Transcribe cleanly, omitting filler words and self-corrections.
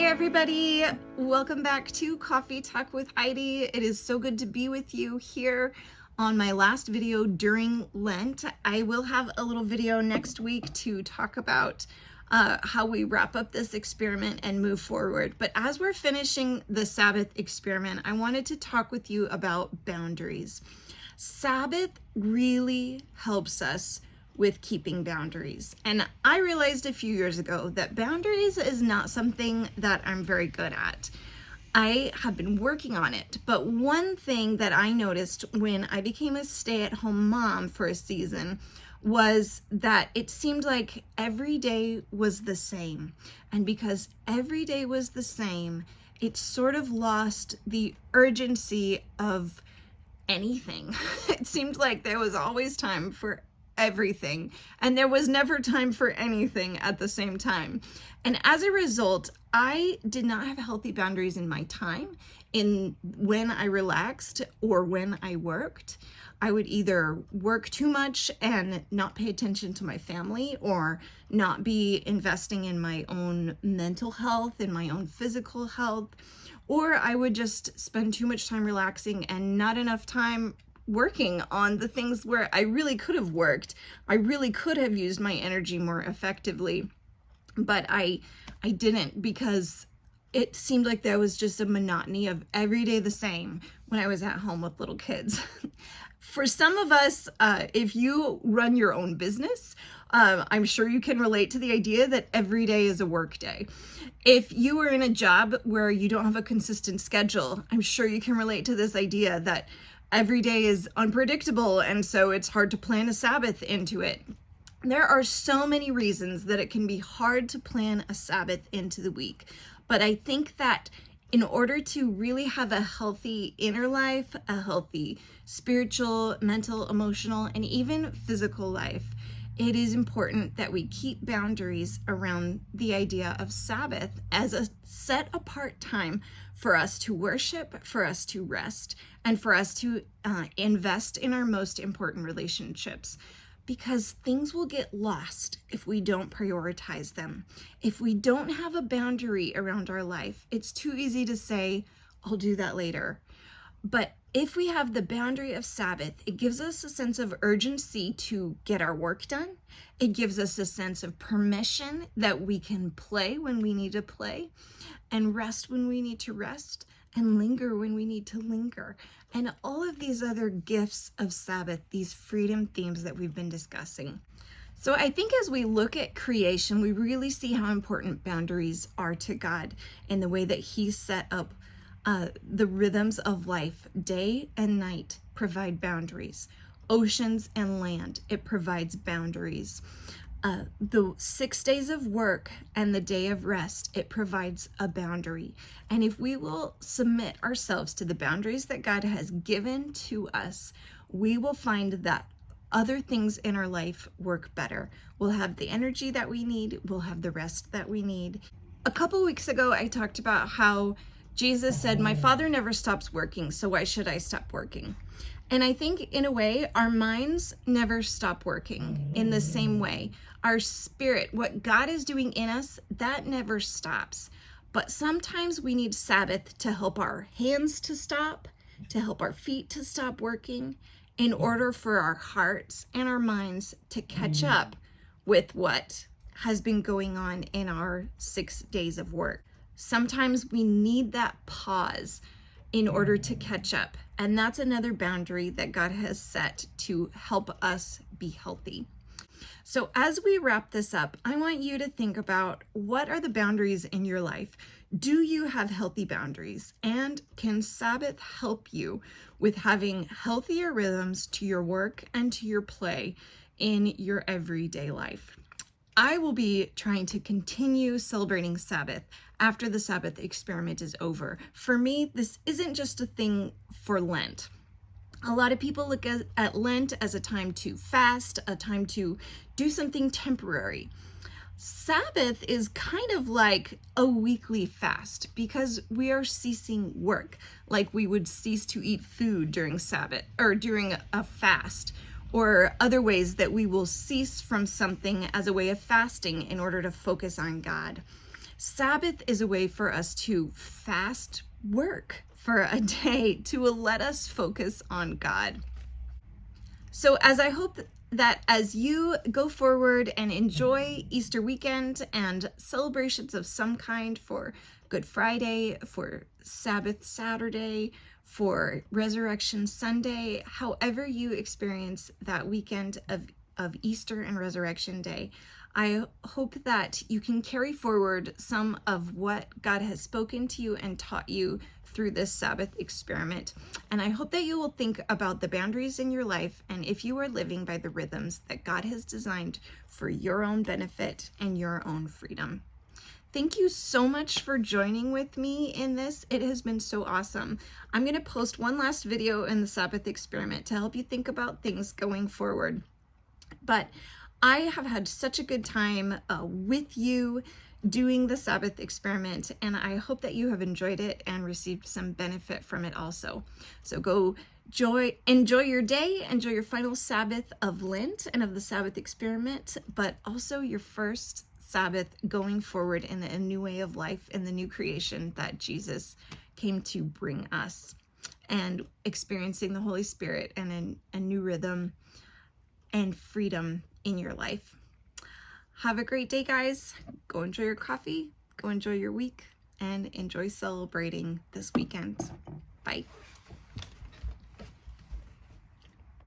everybody. Welcome back to Coffee Talk with Heidi. It is so good to be with you here on my last video during Lent. I will have a little video next week to talk about how we wrap up this experiment and move forward. But as we're finishing the Sabbath experiment, I wanted to talk with you about boundaries. Sabbath really helps us with keeping boundaries. And I realized a few years ago that boundaries is not something that I'm very good at. I have been working on it, but one thing that I noticed when I became a stay-at-home mom for a season was that it seemed like every day was the same. And because every day was the same, it sort of lost the urgency of anything. It seemed like there was always time for everything, and there was never time for anything at the same time. And as a result, I did not have healthy boundaries in my time, in when I relaxed or when I worked. I would either work too much and not pay attention to my family, or not be investing in my own mental health and my own physical health, or I would just spend too much time relaxing and not enough time working on the things where I really could have worked. I really could have used my energy more effectively, but I didn't, because it seemed like there was just a monotony of every day the same when I was at home with little kids. For some of us, if you run your own business, I'm sure you can relate to the idea that every day is a work day. If you are in a job where you don't have a consistent schedule, I'm sure you can relate to this idea that every day is unpredictable, and so it's hard to plan a Sabbath into it. There are so many reasons that it can be hard to plan a Sabbath into the week, but I think that in order to really have a healthy inner life, a healthy spiritual, mental, emotional, and even physical life, it is important that we keep boundaries around the idea of Sabbath as a set apart time for us to worship, for us to rest, and for us to invest in our most important relationships. Because things will get lost if we don't prioritize them. If we don't have a boundary around our life, it's too easy to say, I'll do that later. But if we have the boundary of Sabbath, it gives us a sense of urgency to get our work done. It gives us a sense of permission that we can play when we need to play, and rest when we need to rest, and linger when we need to linger. And all of these other gifts of Sabbath, these freedom themes that we've been discussing. So I think as we look at creation, we really see how important boundaries are to God in the way that He set up the rhythms of life. Day and night provide boundaries. Oceans and land, it provides boundaries. The 6 days of work and the day of rest, it provides a boundary. And if we will submit ourselves to the boundaries that God has given to us, we will find that other things in our life work better. We'll have the energy that we need. We'll have the rest that we need. A couple weeks ago, I talked about how Jesus said, "My Father never stops working, so why should I stop working?" And I think in a way, our minds never stop working in the same way. Our spirit, what God is doing in us, that never stops. But sometimes we need Sabbath to help our hands to stop, to help our feet to stop working, in order for our hearts and our minds to catch up with what has been going on in our 6 days of work. Sometimes we need that pause in order to catch up. And that's another boundary that God has set to help us be healthy. So as we wrap this up, I want you to think about, what are the boundaries in your life? Do you have healthy boundaries? And can Sabbath help you with having healthier rhythms to your work and to your play in your everyday life? I will be trying to continue celebrating Sabbath after the Sabbath experiment is over. For me, this isn't just a thing for Lent. A lot of people look at Lent as a time to fast, a time to do something temporary. Sabbath is kind of like a weekly fast, because we are ceasing work, like we would cease to eat food during Sabbath or during a fast, or other ways that we will cease from something as a way of fasting in order to focus on God. Sabbath is a way for us to fast work for a day to let us focus on God. So as I hope that as you go forward and enjoy Easter weekend and celebrations of some kind for Good Friday, for Sabbath Saturday, for Resurrection Sunday, however you experience that weekend of Easter and Resurrection Day, I hope that you can carry forward some of what God has spoken to you and taught you through this Sabbath experiment. And I hope that you will think about the boundaries in your life and if you are living by the rhythms that God has designed for your own benefit and your own freedom. Thank you so much for joining with me in this. It has been so awesome. I'm going to post one last video in the Sabbath experiment to help you think about things going forward. But I have had such a good time with you doing the Sabbath experiment, and I hope that you have enjoyed it and received some benefit from it also. So go enjoy your day, enjoy your final Sabbath of Lent and of the Sabbath experiment, but also your first Sabbath going forward in a new way of life, in the new creation that Jesus came to bring us, and experiencing the Holy Spirit and a new rhythm and freedom in your life. Have a great day, guys. Go enjoy your coffee, go enjoy your week, and enjoy celebrating this weekend. Bye.